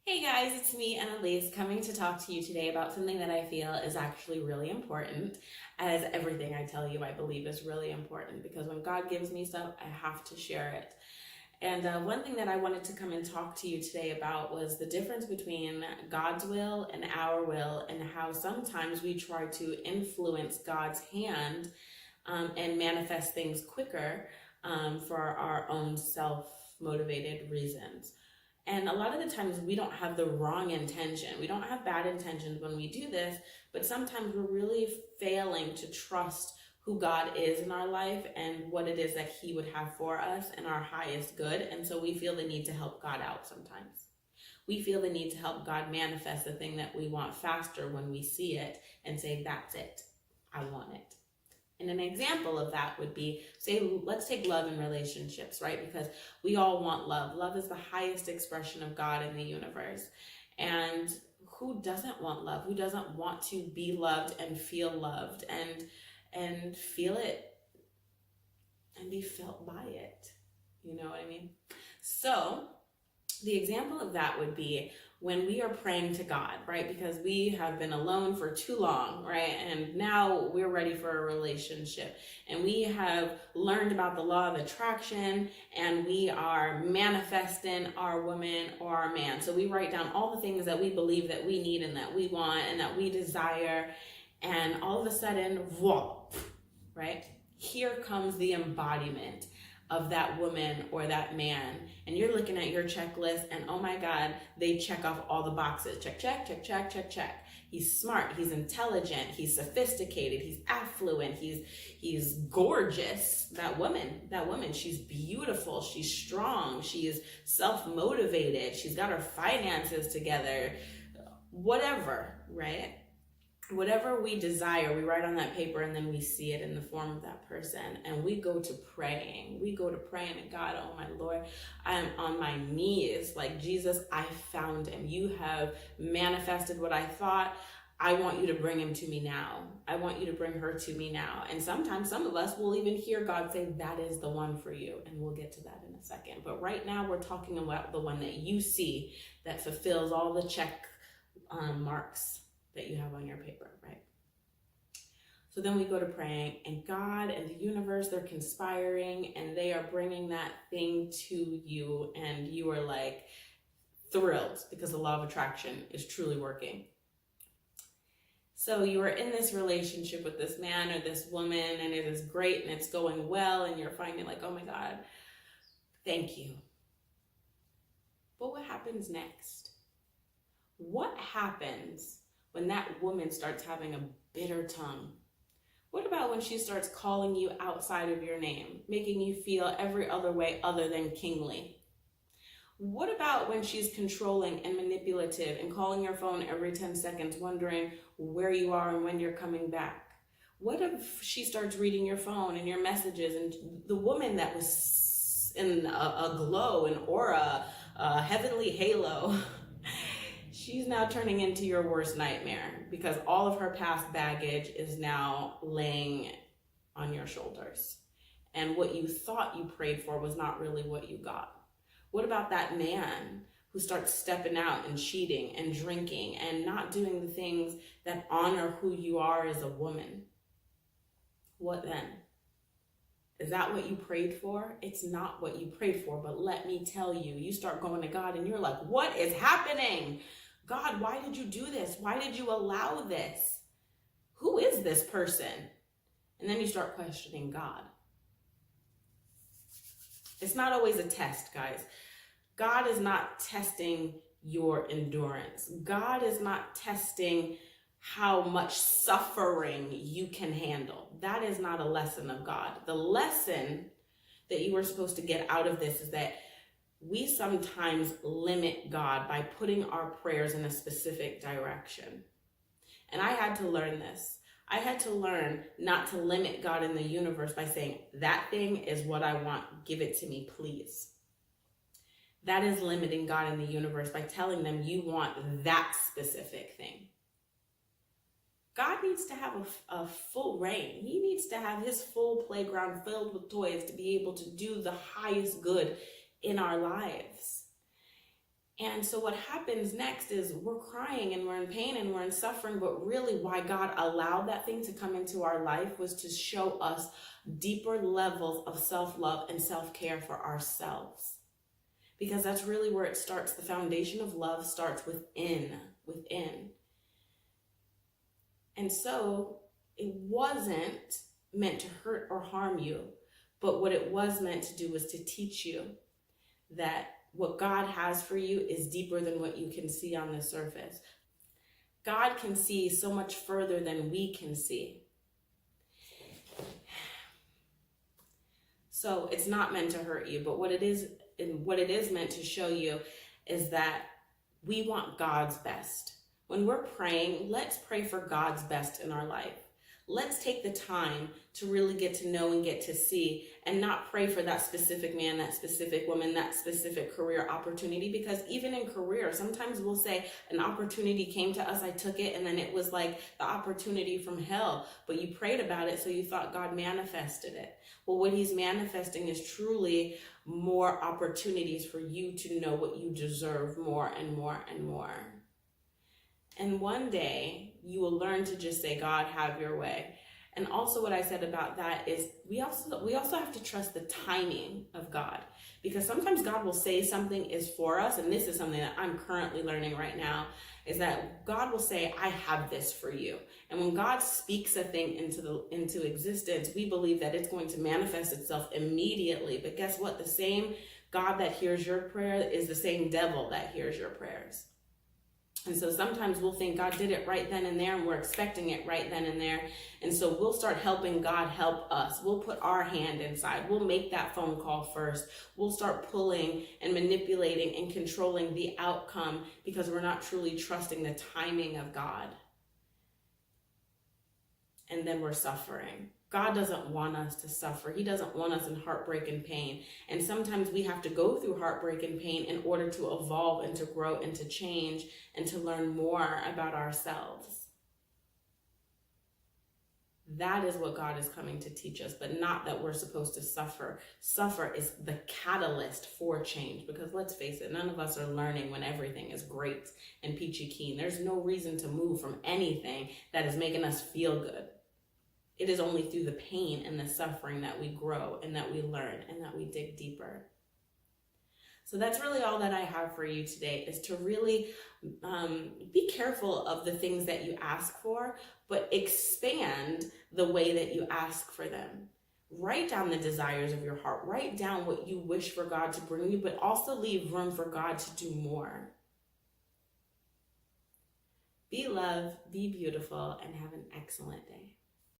Hey guys, it's me, NElise, coming to talk to you today about something that I feel is actually really important. As everything I tell you, I believe is really important because when God gives me stuff, I have to share it. And one thing that I wanted to come and talk to you today about was the difference between God's will and our will, and how sometimes we try to influence God's hand and manifest things quicker for our own self-motivated reasons. And a lot of the times we don't have the wrong intention. We don't have bad intentions when we do this, but sometimes we're really failing to trust who God is in our life and what it is that He would have for us and our highest good. And so we feel the need to help God out sometimes. We feel the need to help God manifest the thing that we want faster when we see it and say, that's it, I want it. And an example of that would be, say, let's take love in relationships, right? Because we all want love. Love is the highest expression of God in the universe. And who doesn't want love? Who doesn't want to be loved and feel loved and feel it and be felt by it? You know what I mean? So the example of that would be when we are praying to God, right? Because we have been alone for too long, right? And now we're ready for a relationship. And we have learned about the law of attraction, and we are manifesting our woman or our man. So we write down all the things that we believe that we need and that we want and that we desire. And all of a sudden, voila, right? Here comes the embodiment of that woman or that man, and you're looking at your checklist and oh my God, they check off all the boxes. Check, check, check, check, check, check. He's smart, he's intelligent, he's sophisticated, he's affluent, he's gorgeous. That woman, she's beautiful, she's strong, she is self-motivated, she's got her finances together, whatever, right? Whatever we desire, we write on that paper, and then we see it in the form of that person. And we go to praying. We go to praying to God, oh my Lord, I'm on my knees. Like, Jesus, I found him. You have manifested what I thought. I want you to bring him to me now. I want you to bring her to me now. And sometimes some of us will even hear God say, that is the one for you. And we'll get to that in a second. But right now we're talking about the one that you see that fulfills all the check marks that you have on your paper, right? So then we go to praying, and God and the universe, they're conspiring, and they are bringing that thing to you, and you are like thrilled because the law of attraction is truly working. So you are in this relationship with this man or this woman, and it is great, and it's going well, and you're finding like, oh my God, thank you. But what happens next? What happens when that woman starts having a bitter tongue? What about when she starts calling you outside of your name, making you feel every other way other than kingly? What about when she's controlling and manipulative and calling your phone every 10 seconds, wondering where you are and when you're coming back? What if she starts reading your phone and your messages, and the woman that was in a glow, an aura, a heavenly halo, she's now turning into your worst nightmare because all of her past baggage is now laying on your shoulders. And what you thought you prayed for was not really what you got. What about that man who starts stepping out and cheating and drinking and not doing the things that honor who you are as a woman? What then? Is that what you prayed for? It's not what you prayed for, but let me tell you, you start going to God and you're like, what is happening? God, why did you do this? Why did you allow this? Who is this person? And then you start questioning God. It's not always a test, guys. God is not testing your endurance. God is not testing how much suffering you can handle. That is not a lesson of God. The lesson that you are supposed to get out of this is that we sometimes limit God by putting our prayers in a specific direction. And I had to learn this. I had to learn not to limit God in the universe by saying, that thing is what I want, give it to me, please. That is limiting God in the universe by telling them you want that specific thing. God needs to have a full reign. He needs to have his full playground filled with toys to be able to do the highest good in our lives. And so what happens next is we're crying and we're in pain and we're in suffering, but really why God allowed that thing to come into our life was to show us deeper levels of self-love and self-care for ourselves. Because that's really where it starts. The foundation of love starts within. And so it wasn't meant to hurt or harm you, but what it was meant to do was to teach you that what God has for you is deeper than what you can see on the surface. God can see so much further than we can see. So it's not meant to hurt you, but what it is meant to show you is that we want God's best. When we're praying, let's pray for God's best in our life. Let's take the time to really get to know and get to see, and not pray for that specific man, that specific woman, that specific career opportunity. Because even in career, sometimes we'll say an opportunity came to us, I took it, and then it was like the opportunity from hell. But you prayed about it, so you thought God manifested it. Well, what he's manifesting is truly more opportunities for you to know what you deserve more and more and more. And one day you will learn to just say, God, have your way. And also what I said about that is we also have to trust the timing of God, because sometimes God will say something is for us. And this is something that I'm currently learning right now, is that God will say, I have this for you. And when God speaks a thing into existence, we believe that it's going to manifest itself immediately. But guess what? The same God that hears your prayer is the same devil that hears your prayers. And so sometimes we'll think God did it right then and there, and we're expecting it right then and there. And so we'll start helping God help us. We'll put our hand inside. We'll make that phone call first. We'll start pulling and manipulating and controlling the outcome because we're not truly trusting the timing of God. And then we're suffering. God doesn't want us to suffer. He doesn't want us in heartbreak and pain. And sometimes we have to go through heartbreak and pain in order to evolve and to grow and to change and to learn more about ourselves. That is what God is coming to teach us, but not that we're supposed to suffer. Suffer is the catalyst for change, because let's face it, none of us are learning when everything is great and peachy keen. There's no reason to move from anything that is making us feel good. It is only through the pain and the suffering that we grow and that we learn and that we dig deeper. So that's really all that I have for you today, is to really be careful of the things that you ask for, but expand the way that you ask for them. Write down the desires of your heart. Write down what you wish for God to bring you, but also leave room for God to do more. Be loved, be beautiful, and have an excellent day.